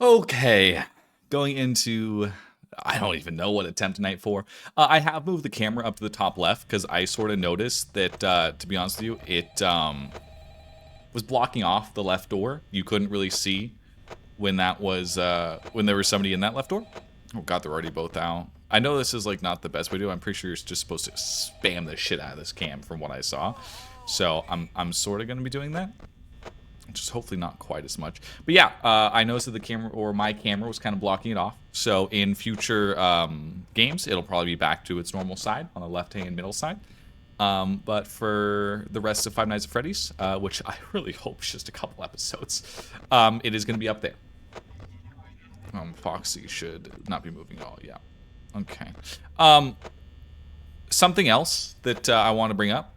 Okay, going into I don't even know what attempt night for. I have moved the camera up to the top left because I sort of noticed that, to be honest with you, it was blocking off the left door. You couldn't really see when that was when there was somebody in that left door. Oh god, they're already both out. I know this is like not the best way to do. I'm pretty sure you're just supposed to spam the shit out of this cam from what I saw. So I'm sort of gonna be doing that. Just hopefully not quite as much. But yeah, I noticed that the camera, or my camera, was kind of blocking it off. So in future games, it'll probably be back to its normal side on the left-hand middle side. But for the rest of Five Nights at Freddy's, which I really hope is just a couple episodes, it is going to be up there. Foxy should not be moving at all. Yeah. Okay. Something else that I want to bring up,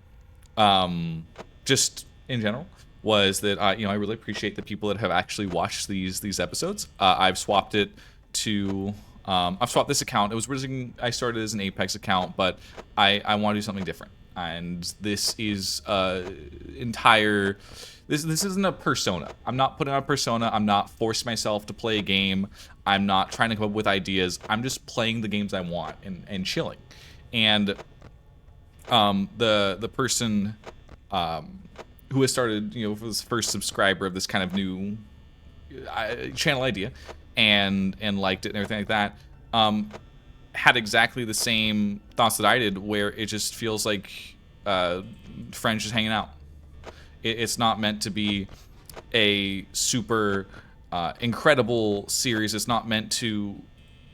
just in general, was that I really appreciate the people that have actually watched these episodes. I've swapped it to I've swapped this account. It was originally I started as an Apex account, but I want to do something different. And this is entire. This isn't a persona. I'm not putting on a persona. I'm not forcing myself to play a game. I'm not trying to come up with ideas. I'm just playing the games I want and chilling. And the person who has started, was the first subscriber of this kind of new channel idea, and liked it and everything like that, had exactly the same thoughts that I did, where it just feels like friends just hanging out. It's not meant to be a super incredible series. It's not meant to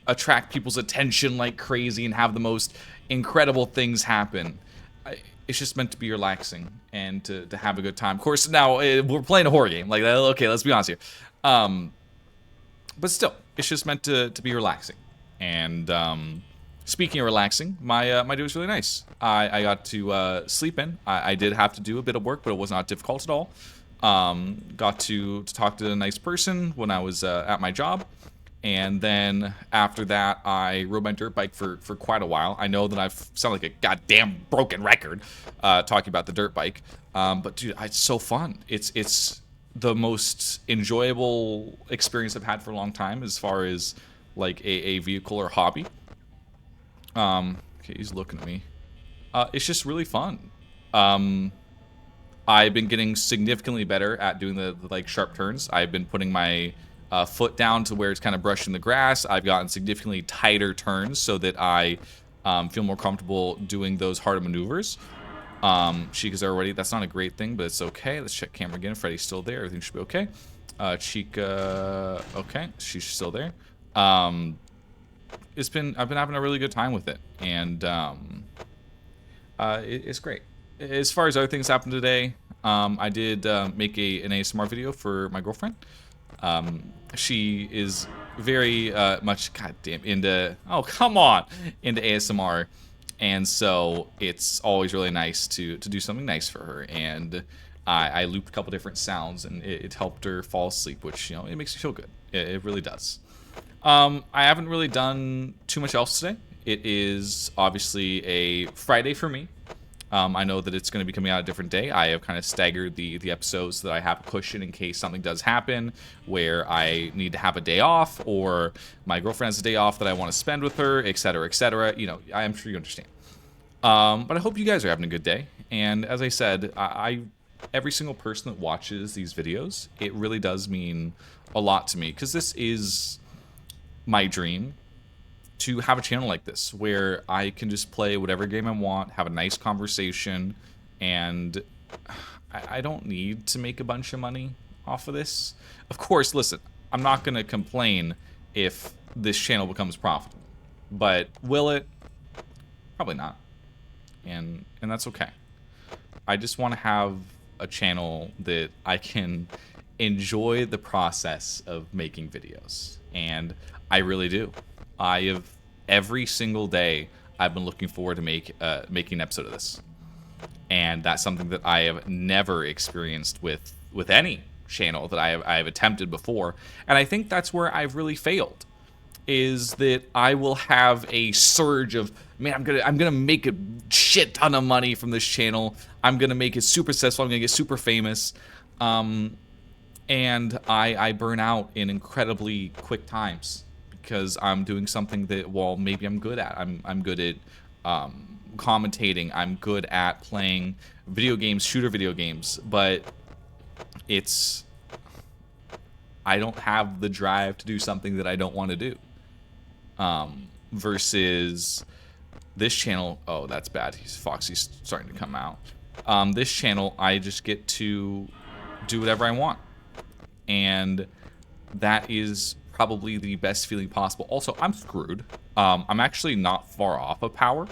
attract people's attention like crazy and have the most incredible things happen. It's just meant to be relaxing and to have a good time. Of course, now we're playing a horror game. Like, okay, let's be honest here. But still, it's just meant to be relaxing. And speaking of relaxing, my day was really nice. I got to sleep in. I did have to do a bit of work, but it was not difficult at all. Got to talk to a nice person when I was at my job. And then after that, I rode my dirt bike for quite a while. I know that I've sounded like a goddamn broken record talking about the dirt bike. But dude, it's so fun. It's the most enjoyable experience I've had for a long time as far as like a vehicle or hobby. Okay, he's looking at me. It's just really fun. I've been getting significantly better at doing the like sharp turns. I've been putting my foot down to where it's kind of brushing the grass. I've gotten significantly tighter turns so that I feel more comfortable doing those harder maneuvers. Chica's already, that's not a great thing, but it's okay. Let's check camera again. Freddy's still there. Everything should be okay. Chica, okay, she's still there. I've been having a really good time with it, and it's great. As far as other things happened today, I did make an ASMR video for my girlfriend. She is very much, goddamn, into, oh come on, into ASMR, and so it's always really nice to do something nice for her. And I looped a couple different sounds, and it helped her fall asleep, which it makes me feel good. It really does. I haven't really done too much else today. It is obviously a Friday for me. I know that it's going to be coming out a different day. I have kind of staggered the episodes so that I have a cushion in case something does happen where I need to have a day off, or my girlfriend has a day off that I want to spend with her, etc., etc. I am sure you understand. But I hope you guys are having a good day. And as I said, every single person that watches these videos, it really does mean a lot to me, because this is my dream, to have a channel like this where I can just play whatever game I want, have a nice conversation, and I don't need to make a bunch of money off of this. Of course, listen, I'm not going to complain if this channel becomes profitable, but will it? Probably not. And that's okay. I just want to have a channel that I can enjoy the process of making videos, and I really do. Every single day I've been looking forward to making an episode of this, and that's something that I have never experienced with any channel that I have attempted before. And I think that's where I've really failed, is that I will have a surge of, man, I'm gonna make a shit ton of money from this channel. I'm gonna make it super successful. I'm gonna get super famous. and I burn out in incredibly quick times because I'm doing something that, well, maybe I'm good at. I'm good at commentating. I'm good at playing video games, shooter video games, but it's, I don't have the drive to do something that I don't want to do. Versus this channel, oh, that's bad. Foxy's starting to come out. This channel, I just get to do whatever I want. And that is probably the best feeling possible. Also, I'm screwed. I'm actually not far off of power.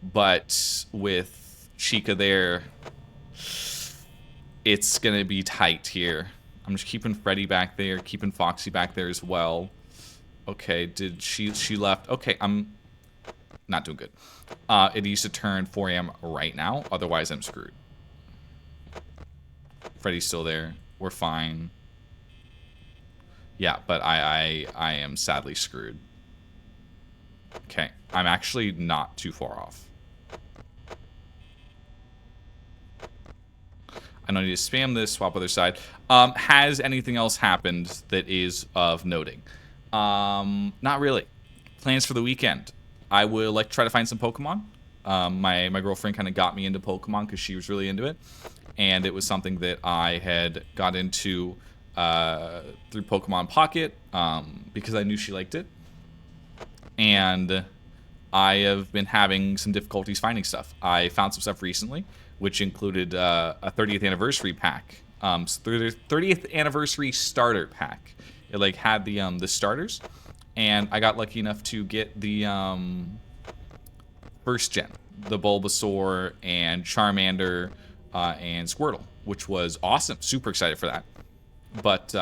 But with Chica there, it's going to be tight here. I'm just keeping Freddy back there, keeping Foxy back there as well. Okay, did she left? Okay, I'm not doing good. It needs to turn 4 a.m. right now, otherwise I'm screwed. Freddy's still there. We're fine. Yeah, but I am sadly screwed. Okay, I'm actually not too far off. I don't need to spam this, swap other side. Has anything else happened that is of noting? Not really. Plans for the weekend. I would like to try to find some Pokemon. My girlfriend kind of got me into Pokemon because she was really into it. And it was something that I had got into through Pokemon Pocket because I knew she liked it. And I have been having some difficulties finding stuff. I found some stuff recently, which included a 30th anniversary pack. So the 30th anniversary starter pack. It like had the starters, and I got lucky enough to get the first gen, the Bulbasaur and Charmander and Squirtle, which was awesome. Super excited for that. But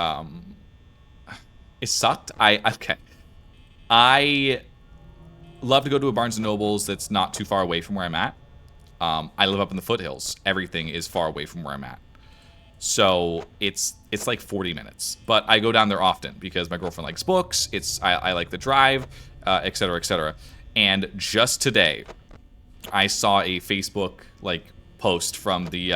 it sucked. I love to go to a Barnes & Noble's that's not too far away from where I'm at. I live up in the foothills. Everything is far away from where I'm at. So it's like 40 minutes. But I go down there often because my girlfriend likes books. I like the drive, et cetera, et cetera. And just today, I saw a Facebook like post from the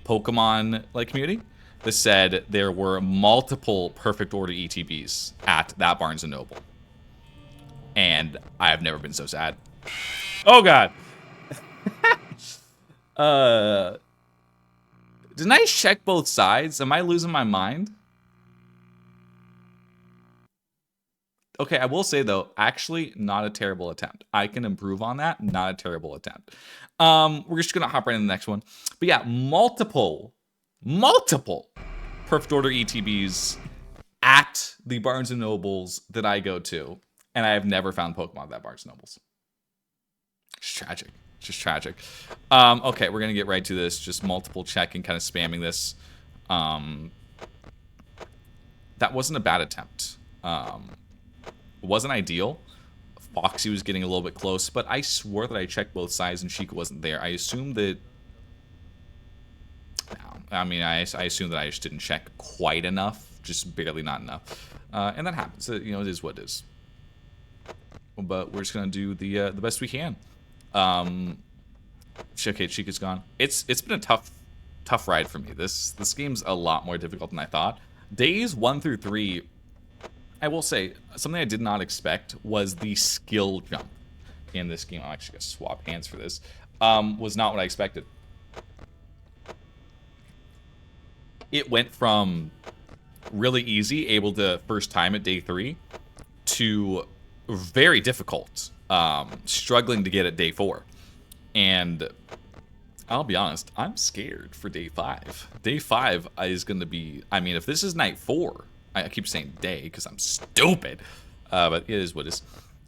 Pokemon like community that said there were multiple perfect order ETBs at that Barnes & Noble. And I have never been so sad. Oh god. Didn't I check both sides? Am I losing my mind? Okay, I will say though, actually not a terrible attempt. I can improve on that. Not a terrible attempt. We're just gonna hop right into the next one. But yeah, multiple perfect order ETBs at the Barnes & Nobles that I go to, and I have never found Pokemon at that Barnes & Nobles. It's tragic. Just tragic. Okay, we're gonna get right to this. Just multiple checking, kind of spamming this. That wasn't a bad attempt. It wasn't ideal. Foxy was getting a little bit close, but I swore that I checked both sides and Chica wasn't there. I assumed that. I mean, I assumed that I just didn't check quite enough, just barely not enough, and that happens. You know, it is what it is. But we're just gonna do the best we can. Okay, Chica's gone. It's been a tough ride for me. This game's a lot more difficult than I thought. Days 1 through 3, I will say something I did not expect was the skill jump in this game. I'm actually gonna swap hands for this. Was not what I expected. It went from really easy, able to first time at day 3, to very difficult. Struggling to get at day 4. And I'll be honest, I'm scared for day 5. Day 5 is going to be, I mean, if this is night 4, I keep saying day because I'm stupid, but it is what it is.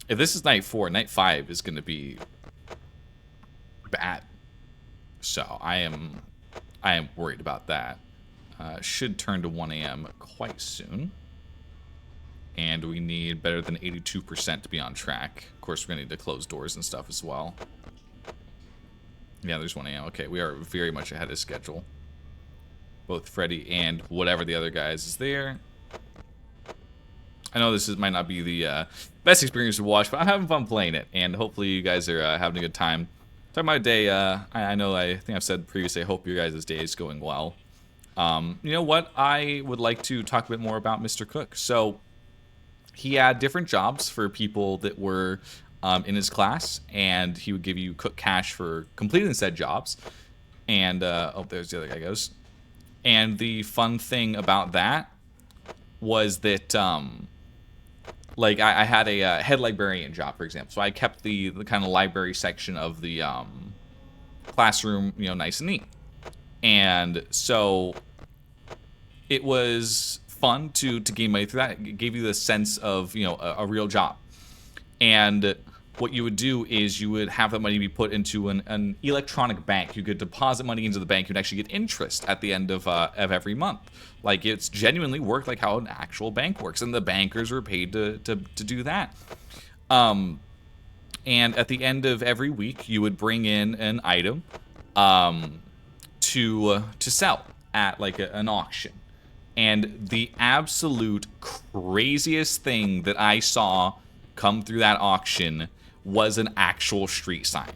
If this is night 4, night 5 is going to be bad. So I am worried about that. Should turn to 1 a.m. quite soon. And we need better than 82% to be on track. Of course, we're going to need to close doors and stuff as well. Yeah, there's 1 a.m. Okay, we are very much ahead of schedule. Both Freddy and whatever the other guys is there. I know this might not be the best experience to watch, but I'm having fun playing it. And hopefully you guys are having a good time. Talking about a day, I know I think I've said previously, I hope your guys' day is going well. You know what? I would like to talk a bit more about Mr. Cook. So he had different jobs for people that were in his class, and he would give you cook cash for completing said jobs. And oh, there's the other guy goes. And the fun thing about that was that like I had a head librarian job, for example. So I kept the kind of library section of the classroom, nice and neat. And so it was fun to gain money through that. It gave you the sense of a real job. And what you would do is you would have that money be put into an electronic bank. You could deposit money into the bank. You'd actually get interest at the end of every month. Like, it's genuinely worked like how an actual bank works, and the bankers were paid to do that. And at the end of every week, you would bring in an item to sell at like an auction. And the absolute craziest thing that I saw come through that auction was an actual street sign.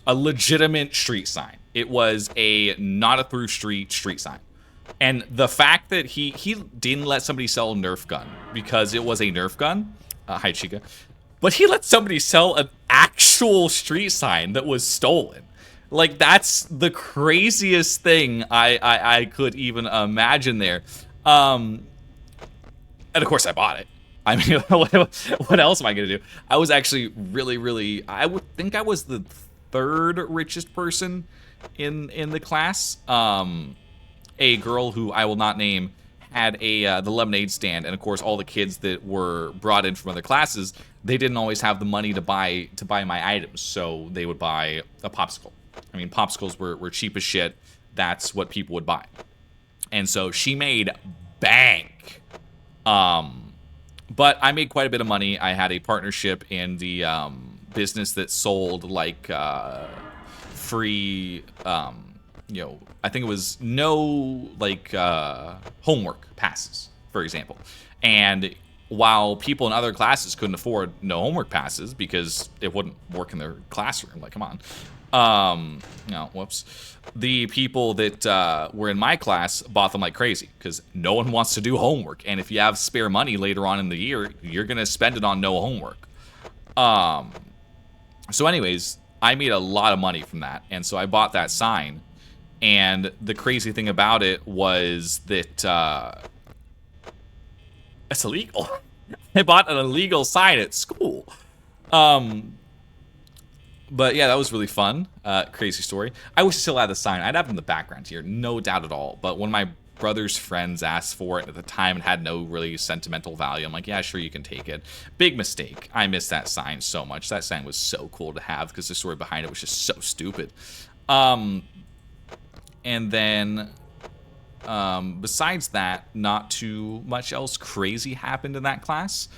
A legitimate street sign. It was a not a through street sign. And the fact that he didn't let somebody sell a Nerf gun because it was a Nerf gun. Hi, Chica. But he let somebody sell an actual street sign that was stolen. Like, that's the craziest thing I could even imagine there. And of course I bought it. I mean, what else am I going to do? I was actually really, I would think I was the third richest person in the class. A girl who I will not name had the lemonade stand, and of course all the kids that were brought in from other classes, they didn't always have the money to buy my items, so they would buy a popsicle. I mean, popsicles were cheap as shit. That's what people would buy. And so she made bank. But I made quite a bit of money. I had a partnership in the business that sold like free, I think it was no like homework passes, for example. And while people in other classes couldn't afford no homework passes because it wouldn't work in their classroom, like, come on. Whoops. The people that were in my class bought them like crazy because no one wants to do homework. And if you have spare money later on in the year, you're going to spend it on no homework. So anyways, I made a lot of money from that. And so I bought that sign. And the crazy thing about it was that it's illegal. I bought an illegal sign at school. But yeah, that was really fun. Crazy story. I wish I still had the sign. I'd have it in the background here, no doubt at all. But when my brother's friends asked for it at the time, it had no really sentimental value. I'm like, yeah, sure, you can take it. Big mistake. I miss that sign so much. That sign was so cool to have because the story behind it was just so stupid. And then, besides that, not too much else crazy happened in that class.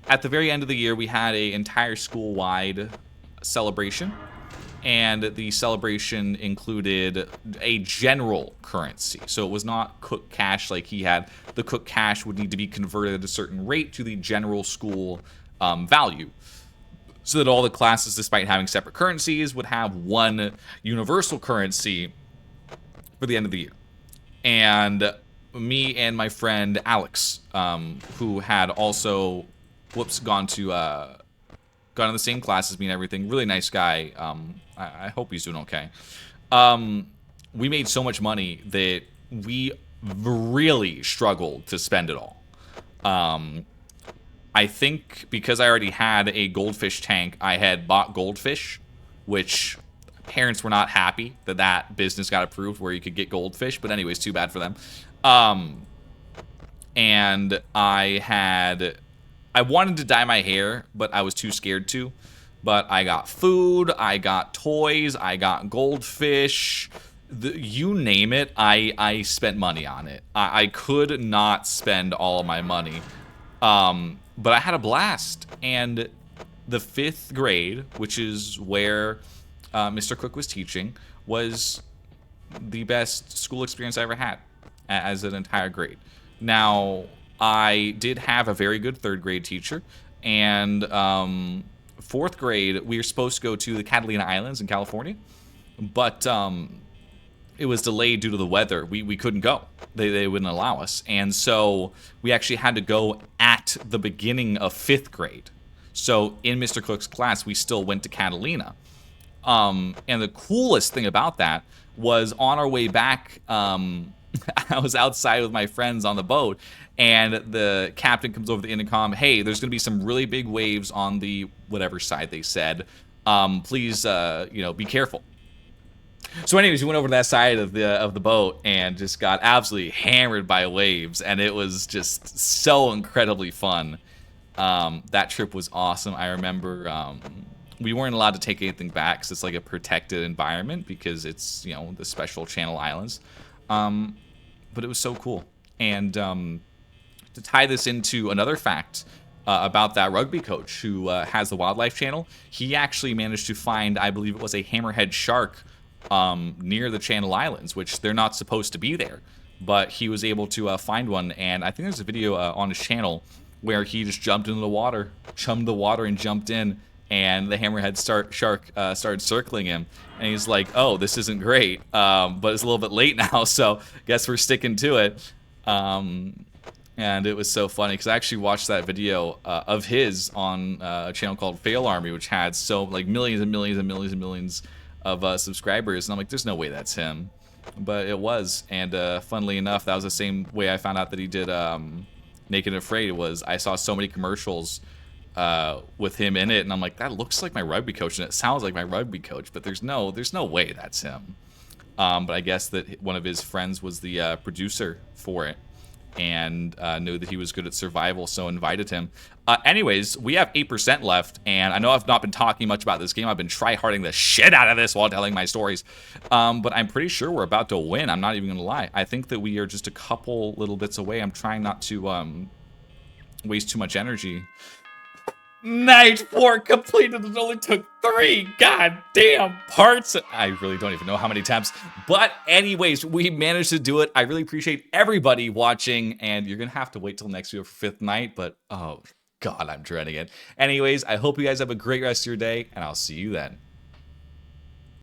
At the very end of the year, we had an entire school-wide celebration, and the celebration included a general currency. So it was not cook cash like he had. The cook cash would need to be converted at a certain rate to the general school value, so that all the classes, despite having separate currencies, would have one universal currency for the end of the year. And me and my friend Alex, who had also gone to the same class as me and everything. Really nice guy. I hope he's doing okay. We made so much money that we really struggled to spend it all. I think because I already had a goldfish tank, I had bought goldfish, which parents were not happy that business got approved where you could get goldfish. But anyways, too bad for them. And I wanted to dye my hair, but I was too scared to. But I got food, I got toys, I got goldfish. You name it, I spent money on it. I could not spend all of my money. But I had a blast. And the 5th grade, which is where Mr. Cook was teaching, was the best school experience I ever had as an entire grade. Now, I did have a very good 3rd grade teacher, and 4th grade, we were supposed to go to the Catalina Islands in California, but it was delayed due to the weather. We couldn't go. They wouldn't allow us. And so we actually had to go at the beginning of 5th grade. So in Mr. Cook's class, we still went to Catalina. And the coolest thing about that was on our way back, I was outside with my friends on the boat, and the captain comes over the intercom. Hey, there's going to be some really big waves on the whatever side they said. Please, be careful. So anyways, we went over to that side of the boat and just got absolutely hammered by waves, and it was just so incredibly fun. That trip was awesome. I remember we weren't allowed to take anything back because it's like a protected environment because it's, the special Channel Islands. But it was so cool. And to tie this into another fact about that rugby coach who has the Wildlife Channel, he actually managed to find, I believe it was a hammerhead shark near the Channel Islands, which they're not supposed to be there. But he was able to find one, and I think there's a video on his channel where he just jumped into the water, chummed the water and jumped in, and the hammerhead shark started circling him. And he's like, oh, this isn't great, but it's a little bit late now, so guess we're sticking to it. And it was so funny, because I actually watched that video of his on a channel called Fail Army, which had millions and millions and millions and millions of subscribers, and I'm like, there's no way that's him. But it was, and funnily enough, that was the same way I found out that he did Naked and Afraid. Was I saw so many commercials with him in it, and I'm like, that looks like my rugby coach, and it sounds like my rugby coach, but there's no way that's him. But I guess that one of his friends was the producer for it, and knew that he was good at survival, so invited him. Anyways, we have 8% left, and I know I've not been talking much about this game. I've been try-harding the shit out of this while telling my stories. But I'm pretty sure we're about to win. I'm not even going to lie. I think that we are just a couple little bits away. I'm trying not to waste too much energy. Night 4 completed. It only took 3 goddamn parts. I really don't even know how many attempts. But anyways, we managed to do it. I really appreciate everybody watching, and you're going to have to wait till next video for 5th night, but oh God, I'm dreading it. Anyways, I hope you guys have a great rest of your day, and I'll see you then.